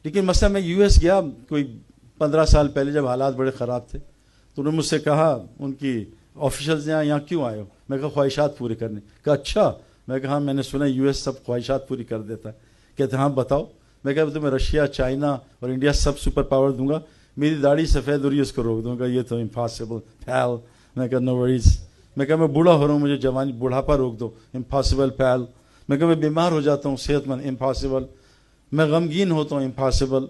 لیکن مثلا میں یو ایس گیا کوئی 15 سال پہلے جب حالات بڑے خراب تھے تو انہوں نے مجھ سے کہا ان کی آفیشلز نے یہاں کیوں آئے ہو؟ میں کہا خواہشات پوری کرنے. کہا اچھا. میں کہا ہاں میں نے سنا یو ایس سب خواہشات پوری کر دیتا ہے. کہتے ہاں بتاؤ. میں کہا تمہیں رشیا چائنا اور انڈیا سب سپر پاور دوں گا, میری داڑھی سفید ہو رہی ہے اس کو روک دوں گا, یہ تو امپاسبل پھیل. میں کہا نو وریز. میں کہا میں بوڑھا ہو رہا ہوں مجھے جوانی بڑھاپا روک دو, امپاسبل پھیل. میں کہا میں بیمار ہو جاتا ہوں صحت مند, امپاسبل. میں غمگین ہوتا ہوں, امپاسبل.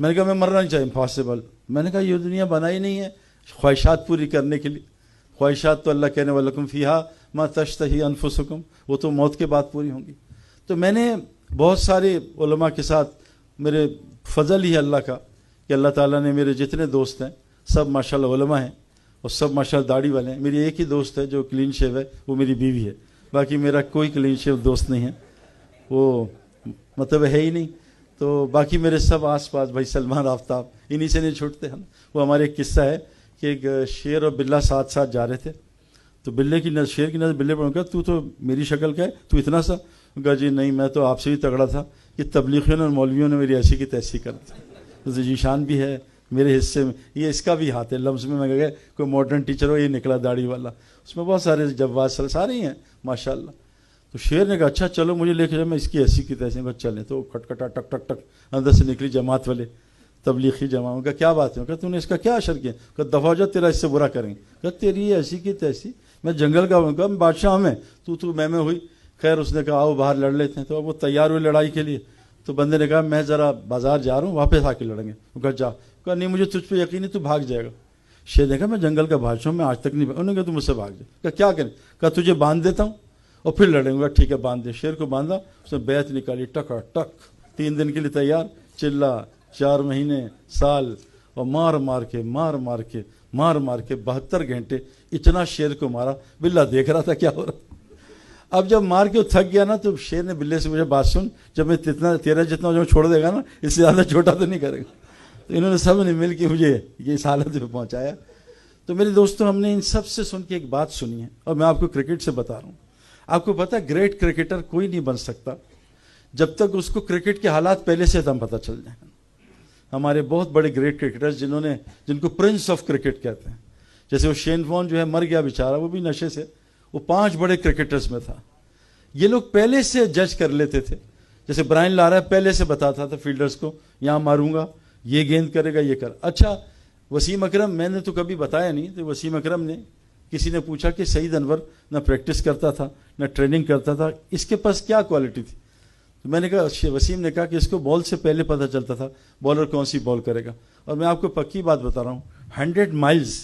میں نے کہا میں مرنا نہیں چاہیے, امپاسبل. میں نے کہا یہ دنیا بنائی نہیں ہے خواہشات پوری کرنے کے لیے. خواہشات تو اللہ کہنے وَلَكُمْ فِيهَا مَا تَشْتَهِي أَنفُسُكُمْ, وہ تو موت کے بعد پوری ہوں گی. تو میں نے بہت سارے علماء کے ساتھ, میرے فضل ہی اللہ کا کہ اللہ تعالیٰ نے میرے جتنے دوست ہیں سب ماشاءاللہ علماء ہیں اور سب ماشاءاللہ داڑھی والے ہیں. میری ایک ہی دوست ہے جو کلین شیو ہے, وہ میری بیوی ہے. باقی میرا کوئی کلین شیو دوست نہیں ہے, وہ مطلب ہے ہی نہیں. تو باقی میرے سب آس پاس بھائی سلمان آفتاب انہی سے نہیں چھوٹتے ہیں. وہ ہمارے ایک قصہ ہے کہ ایک شیر اور بلہ ساتھ ساتھ جا رہے تھے, تو بلے کی نظر, شیر کی نظر بلے پر, کہا تو میری شکل کا ہے, تو اتنا سا. کہا جی نہیں میں تو آپ سے بھی تگڑا تھا, کہ تبلیغیوں اور مولویوں نے میری ایسی کی تیسی کر دی. تو ذیشان بھی ہے میرے حصے میں, یہ اس کا بھی ہاتھ ہے لفظ میں. میں کہا کوئی ماڈرن ٹیچر ہو, یہ نکلا داڑھی والا, اس میں بہت سارے جواز سارے ہی ہیں ماشاءاللہ. تو شیر نے کہا اچھا چلو مجھے لے کے جاؤ, میں اس کی ایسی کی تیسی. کہا چلیں. تو کھٹکھٹا ٹک ٹک ٹک اندر سے نکلی جماعت والے, تبلیغی جماعت. کا کیا بات ہے؟ کہا تو نے اس کا کیا اشر کیا؟ کہا دفعہ ہو جا, تیرا اس سے برا کریں گے. کہا تیری ایسی کی تیسی, میں جنگل کا ہوں. کہا بادشاہ میں تو میں ہوئی. خیر اس نے کہا آؤ باہر لڑ لیتے ہیں. تو اب وہ تیار ہوئے لڑائی کے لیے. تو بندے نے کہا میں ذرا بازار جا رہا ہوں, واپس آ کے لڑیں گے. وہ کہا جا. کہا نہیں مجھے تجھ پہ یقین ہے, تو بھاگ جائے گا. شیر نے کہا میں جنگل کا بادشاہ ہوں, میں آج تک نہیں. انہوں نے کہا تو مجھ سے بھاگ جائے. کہا کیا کریں؟ کہا تجھے باندھ دیتا ہوں اور پھر لڑیں گے. ٹھیک ہے باندھ دے. شیر کو باندھا, اس نے بیعت نکالی, ٹکا ٹک 3 دن کے لیے تیار. چلا 4 مہینے سال, اور مار مار کے 72 گھنٹے اتنا شیر کو مارا. بلہ دیکھ رہا تھا کیا ہو رہا. اب جب مار کے وہ تھک گیا نا, تو شیر نے بلے سے مجھے بات سن, جب میں تیرا جتنا جو چھوڑ دے گا نا, اس سے زیادہ چھوٹا تو نہیں کرے گا. تو انہوں نے سب نے مل کے مجھے یہ اس حالت پہ پہنچایا. تو میرے دوستوں ہم نے ان سب سے سن کے ایک بات سنی ہے, اور میں آپ کو کرکٹ سے بتا رہا ہوں. آپ کو پتہ گریٹ کرکٹر کوئی نہیں بن سکتا جب تک اس کو کرکٹ کے حالات پہلے سے تم پتہ چل جائیں. ہمارے بہت بڑے گریٹ کرکٹرز جن کو پرنس آف کرکٹ کہتے ہیں, جیسے وہ شین وارن جو ہے مر گیا بیچارہ, وہ بھی نشے سے, وہ 5 بڑے کرکٹرز میں تھا. یہ لوگ پہلے سے جج کر لیتے تھے. جیسے برائن لارا پہلے سے بتاتا تھا فیلڈرز کو یہاں ماروں گا, یہ گیند کرے گا, یہ کر. اچھا وسیم اکرم, میں نے تو کبھی بتایا نہیں, تو وسیم اکرم نے, کسی نے پوچھا کہ سعید انور نہ پریکٹس کرتا تھا نہ ٹریننگ کرتا تھا, اس کے پاس کیا کوالٹی تھی؟ تو میں نے کہا, وسیم نے کہا کہ اس کو بال سے پہلے پتہ چلتا تھا بالر کون سی بال کرے گا. اور میں آپ کو پکی بات بتا رہا ہوں, 100 مائلز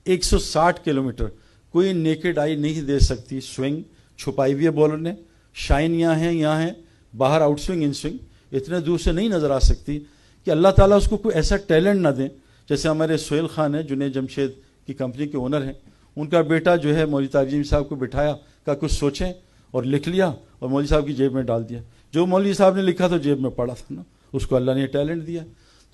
160 کلومیٹر کوئی نیکڈ آئی نہیں دے سکتی سوئنگ. چھپائی ہوئی ہے بالر نے, شائن یہاں ہے, باہر آؤٹ سوئنگ ان سوئنگ اتنے دور سے نہیں نظر آ سکتی کہ اللہ تعالیٰ اس کو کوئی ایسا ٹیلنٹ نہ دیں. جیسے ہمارے سہیل خان ہیں, جنید جمشید کی کمپنی کے اونر ہیں, ان کا بیٹا جو ہے مولوی تاجیم صاحب کو بٹھایا, کہا کچھ سوچیں, اور لکھ لیا اور مولوی صاحب کی جیب میں ڈال دیا. جو مولوی صاحب نے لکھا تو جیب میں پڑا تھا نا, اس کو اللہ نے ٹیلنٹ دیا.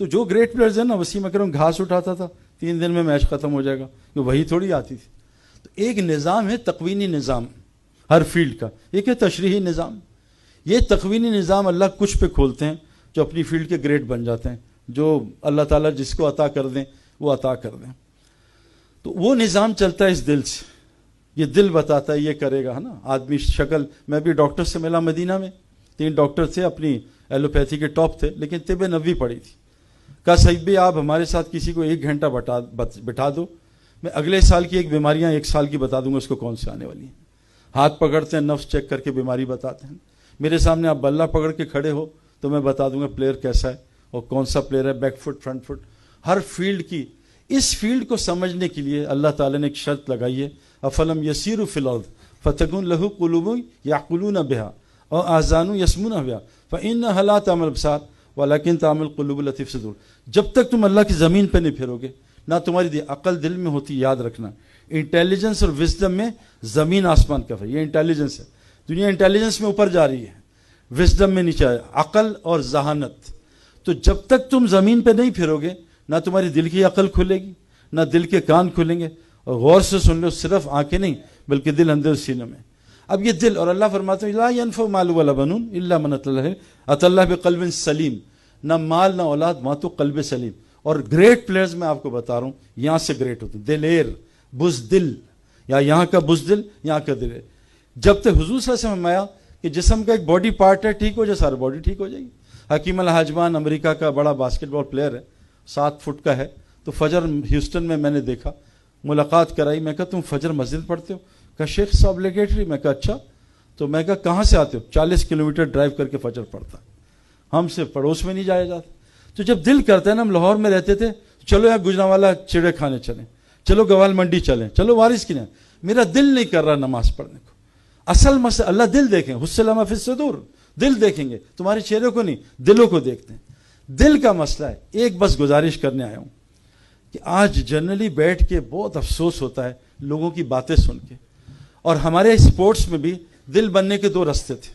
تو جو گریٹ پلیئرز ہیں نا, وسیم اکرم گھاس اٹھاتا تھا, 3 دن میں میچ ختم ہو جائے گا, کہ وہی تھوڑی آتی تھی. تو ایک نظام ہے تقوینی نظام ہر فیلڈ کا, ایک ہے تشریحی نظام. یہ تقوینی نظام اللہ کچھ پہ کھولتے ہیں جو اپنی فیلڈ کے گریٹ بن جاتے ہیں, جو اللہ تعالیٰ جس کو عطا کر دیں وہ عطا کر دیں. تو وہ نظام چلتا ہے اس دل سے, یہ دل بتاتا ہے یہ کرے گا, ہے نا. آدمی شکل, میں بھی ڈاکٹر سے ملا مدینہ میں, 3 ڈاکٹر تھے, اپنی ایلوپیتھی کے ٹاپ تھے, لیکن طب نبوی پڑھی تھی. کہا سعید بھائی آپ ہمارے ساتھ کسی کو 1 گھنٹہ بٹھا دو, میں اگلے سال کی ایک بیماریاں 1 سال کی بتا دوں گا اس کو کون سے آنے والی ہیں. ہاتھ پکڑتے ہیں, نفس چیک کر کے بیماری بتاتے ہیں. میرے سامنے آپ بلہ پکڑ کے کھڑے ہو تو میں بتا دوں گا پلیئر کیسا ہے اور کون سا پلیئر ہے, بیک فٹ فرنٹ فٹ, ہر فیلڈ کی. اس فیلڈ کو سمجھنے کے لیے اللہ تعالیٰ نے ایک شرط لگائی ہے, افلم یسیروا فی الارض فتکن لہ قلوب یعقلون بها اور آذان یسمعون بها فانها لا تعمل الابصار ولکن تعمل القلوب التي فی الصدور. جب تک تم اللہ کی زمین پہ نہیں پھرو گے, نہ تمہاری عقل دل میں ہوتی, یاد رکھنا. انٹیلیجنس اور وزڈم میں زمین آسمان کا فرق, یہ انٹیلیجنس ہے. دنیا انٹیلیجنس میں اوپر جا رہی ہے, وزڈم میں نیچے, عقل اور ذہانت. تو جب تک تم زمین پہ نہیں پھرو گے, نہ تمہاری دل کی عقل کھلے گی, نہ دل کے کان کھلیں گے. اور غور سے سن لو, صرف آنکھیں نہیں بلکہ دل اندر سینے میں. اب یہ دل, اور اللہ فرماتے ہیں لا ينفع مال ولا بنون الا من اتى الله بقلب سلیم. نہ مال نہ اولاد، وہاں تو قلب سلیم. اور گریٹ پلیئرز میں آپ کو بتا رہا ہوں یہاں سے گریٹ ہوتے ہیں. دلیر، بزدل، یا یہاں کا بزدل یہاں کا دلیر. جب تک حضور صلی اللہ علیہ وسلم آیا کہ جسم کا ایک باڈی پارٹ ہے ٹھیک ہو جائے سارا باڈی ٹھیک ہو جائے گی. حکیم الحاجبان امریکہ کا بڑا باسکٹ بال پلیئر ہے، 7 فٹ کا ہے. تو فجر ہیوسٹن میں نے دیکھا، ملاقات کرائی. میں کہا تم فجر مسجد پڑھتے ہو؟ کہا شیخ صاحب obligatory. میں کہا اچھا. تو میں کہا کہاں سے آتے ہو؟ 40 کلومیٹر ڈرائیو کر کے فجر پڑھتا. ہم سے پڑوس میں نہیں جایا جاتا. تو جب دل کرتا ہے نا، ہم لاہور میں رہتے تھے، چلو یار گجرانوالا چڑے کھانے چلیں، چلو گوال منڈی چلیں، چلو وارث کی. میرا دل نہیں کر رہا نماز پڑھنے کو. اصل مسئلہ اللہ دل دیکھیں، حسلما فی الصدور، دل دیکھیں گے، تمہارے چہرے کو نہیں، دلوں کو دیکھتے ہیں. دل کا مسئلہ ہے. ایک بس گزارش کرنے آیا ہوں کہ آج جنرلی بیٹھ کے بہت افسوس ہوتا ہے لوگوں کی باتیں سن کے. اور ہمارے اسپورٹس میں بھی دل بننے کے 2 راستے تھے،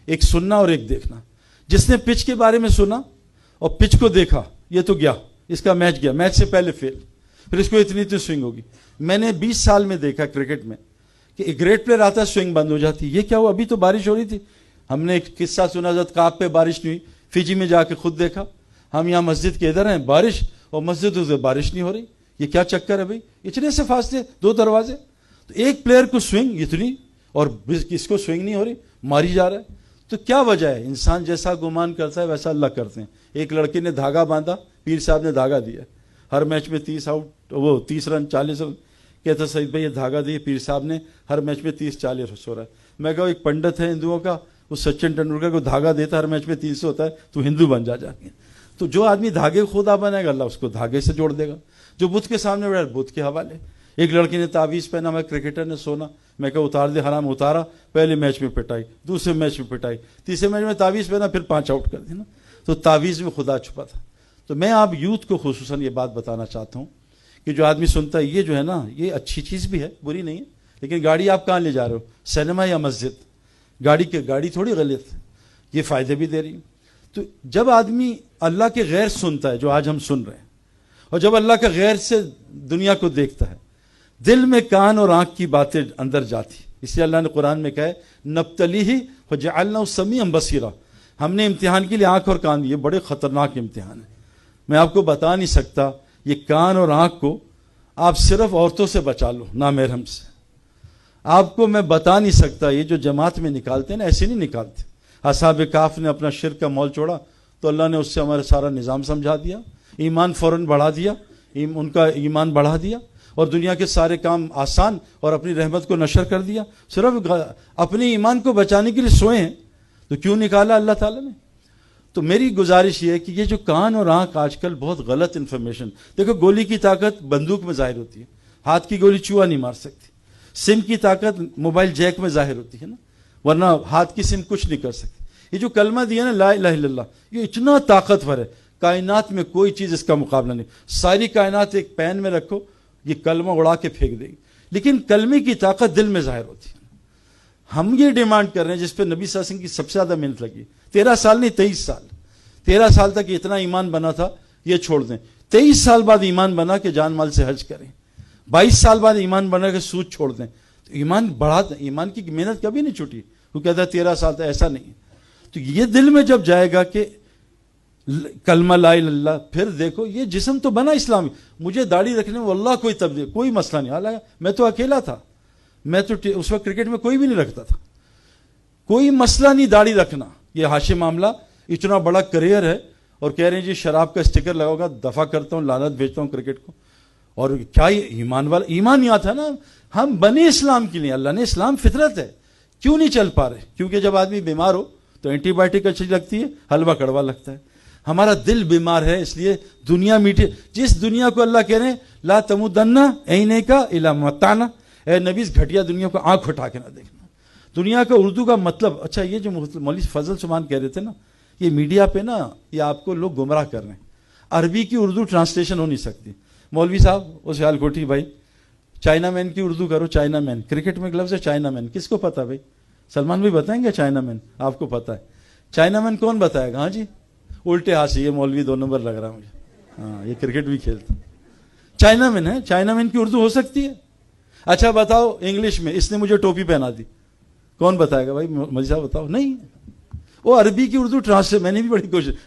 ایک سننا اور ایک دیکھنا. جس نے پچ کے بارے میں سنا اور پچ کو دیکھا، یہ تو گیا، اس کا میچ گیا، میچ سے پہلے فیل، پھر اس کو اتنی سوئنگ ہوگی. میں نے 20 سال میں دیکھا کرکٹ میں کہ ایک گریٹ پلیئر آتا ہے، سوئنگ بند ہو جاتی. یہ کیا ہوا؟ ابھی تو بارش ہو رہی تھی. ہم نے ایک قصہ سنا، حضرت کعب پہ بارش نہیں ہوئی. فجی میں جا کے خود دیکھا. ہم یہاں مسجد کے ادھر ہیں، بارش، اور مسجد ادھر بارش نہیں ہو رہی. یہ کیا چکر ہے بھائی؟ اتنے سے فاصلے، 2 دروازے. تو ایک پلیئر کو سوئنگ اتنی اور کس کو سوئنگ نہیں ہو رہی، ماری جا رہا ہے. تو کیا وجہ ہے؟ انسان جیسا گمان کرتا ہے ویسا اللہ کرتے ہیں. ایک لڑکے نے دھاگا باندھا، پیر صاحب نے دھاگا دیا، ہر میچ میں 30 آؤٹ، وہ 30 رن 40 رن. کہتا سعید بھائی یہ دھاگا دیا پیر صاحب نے، ہر میچ میں 30-40 ہو رہا ہے. میں کہا ایک پنڈت ہے ہندوؤں کا، وہ سچن ٹنڈولکر کو دھاگا دیتا ہے، ہر میچ میں 300 ہوتا ہے، تو ہندو بن جا کے. تو جو آدمی دھاگے خدا بنائے گا اللہ اس کو دھاگے سے جوڑ دے گا. جو بت کے سامنے بیٹھا بت کے حوالے. ایک لڑکے نے تعویذ پہنا، میں کرکٹر نے سونا، میں کہا اتار دے حرام. اتارا، پہلے میچ میں پٹائی، دوسرے میچ میں پٹائی، تیسرے میچ میں تعویذ پہنا، پھر 5 آؤٹ کر دینا. تو تعویذ میں خدا چھپا تھا. تو میں آپ یوتھ کو خصوصاً یہ بات بتانا چاہتا ہوں کہ جو آدمی سنتا ہے یہ جو ہے نا، یہ اچھی چیز بھی ہے، بری نہیں ہے. لیکن گاڑی آپ کہاں لے جا رہے ہو؟ سینما یا مسجد؟ گاڑی تھوڑی غلط ہے، یہ فائدے بھی دے رہی ہے. تو جب آدمی اللہ کے غیر سنتا ہے، جو آج ہم سن رہے ہیں، اور جب اللہ کا غیر سے دنیا کو دیکھتا ہے، دل میں کان اور آنکھ کی باتیں اندر جاتی. اس لیے اللہ نے قرآن میں کہا ہے نبتلیہ فجعلناہ سمیعا بصیرا. ہم نے امتحان کے لیے آنکھ اور کان دیے. بڑے خطرناک امتحان ہے. میں آپ کو بتا نہیں سکتا. یہ کان اور آنکھ کو آپ صرف عورتوں سے بچا لو، نامحرم سے. آپ کو میں بتا نہیں سکتا. یہ جو جماعت میں نکالتے ہیں نا، ایسے نہیں نکالتے. اصحاب کہف نے اپنا شرک کا مول چھوڑا تو اللہ نے اس سے ہمارا سارا نظام سمجھا دیا. ایمان فوراً بڑھا دیا، ان کا ایمان بڑھا دیا، اور دنیا کے سارے کام آسان، اور اپنی رحمت کو نشر کر دیا. صرف اپنے ایمان کو بچانے کے لیے سوئے ہیں. تو کیوں نکالا اللہ تعالیٰ نے؟ تو میری گزارش یہ ہے کہ یہ جو کان اور آنکھ آج کل بہت غلط انفارمیشن. دیکھو گولی کی طاقت بندوق میں ظاہر ہوتی ہے، ہاتھ کی گولی چوہا نہیں مار سکتی. سم کی طاقت موبائل جیک میں ظاہر ہوتی ہے نا، ورنہ ہاتھ کی سم کچھ نہیں کر سکتی. یہ جو کلمہ دیا نا لا الہ الا اللہ، یہ اتنا طاقتور ہے، کائنات میں کوئی چیز اس کا مقابلہ نہیں. ساری کائنات ایک پین میں رکھو، یہ کلمہ اڑا کے پھینک دے گی. لیکن کلمے کی طاقت دل میں ظاہر ہوتی ہے. ہم یہ ڈیمانڈ کر رہے ہیں جس پہ نبی صلی اللہ علیہ وسلم کی سب سے زیادہ محنت لگی. 13 سال نہیں 23 سال. 13 سال تک اتنا ایمان بنا تھا، یہ چھوڑ دیں. 23 سال بعد ایمان بنا کہ جان مال سے حج کریں. 22 سال بعد ایمان بنا کہ سود چھوڑ دیں. تو ایمان بڑھا دیں. ایمان کی محنت کبھی نہیں چھوٹی. وہ کہتا ہے 13 سال تک، ایسا نہیں. تو یہ دل میں جب جائے گا کہ کلمہ لا الہ الا اللہ، پھر دیکھو یہ جسم تو بنا اسلامی. مجھے داڑھی رکھنے میں واللہ کوئی تبدیل، کوئی مسئلہ نہیں. حالانکہ میں تو اکیلا تھا، میں تو اس وقت کرکٹ میں کوئی بھی نہیں رکھتا تھا. کوئی مسئلہ نہیں داڑھی رکھنا. یہ حاشیہ معاملہ اتنا بڑا کریئر ہے، اور کہہ رہے ہیں جی شراب کا اسٹیکر لگاؤ گا، دفع کرتا ہوں، لعنت بھیجتا ہوں کرکٹ کو. اور کیا ایمان والا ایمان یہاں تھا نا. ہم بنے اسلام کے لیے. اللہ نے اسلام فطرت ہے. کیوں نہیں چل پا رہے؟ کیونکہ جب آدمی بیمار ہو تو اینٹی بائیوٹک اچھی لگتی ہے، حلوہ کڑوا لگتا ہے. ہمارا دل بیمار ہے، اس لیے دنیا میٹھی. جس دنیا کو اللہ کہہ رہے ہیں لا تمدن عینیک الی متعنا، اے نبی اس گھٹیا دنیا کو آنکھ اٹھا کے نہ دیکھنا. دنیا کا اردو کا مطلب، اچھا یہ جو مولوی فضل سبحان کہہ رہے تھے نا، یہ میڈیا پہ نا یہ آپ کو لوگ گمراہ کر رہے ہیں. عربی کی اردو ٹرانسلیشن ہو نہیں سکتی. مولوی صاحب وہ سیال کوٹھی بھائی، چائنا مین کی اردو کرو. چائنا مین کرکٹ میں گلفظ ہے چائنا مین. کس کو پتا بھائی؟ سلمان بھائی بتائیں گے چائنا مین؟ آپ کو پتا ہے چائنا مین کون بتائے گا؟ ہاں جی الٹے ہاتھ سے. یہ مولوی 2 نمبر لگ رہا مجھے. ہاں یہ کرکٹ بھی کھیلتا. چائنا مین ہے. چائنا مین کی اردو ہو سکتی ہے؟ اچھا بتاؤ انگلش میں اس نے مجھے ٹوپی پہنا دی، کون بتائے گا بھائی؟ مولوی صاحب بتاؤ. نہیں، وہ عربی کی اردو ٹرانسلیٹ. میں نے بھی بڑی کوشش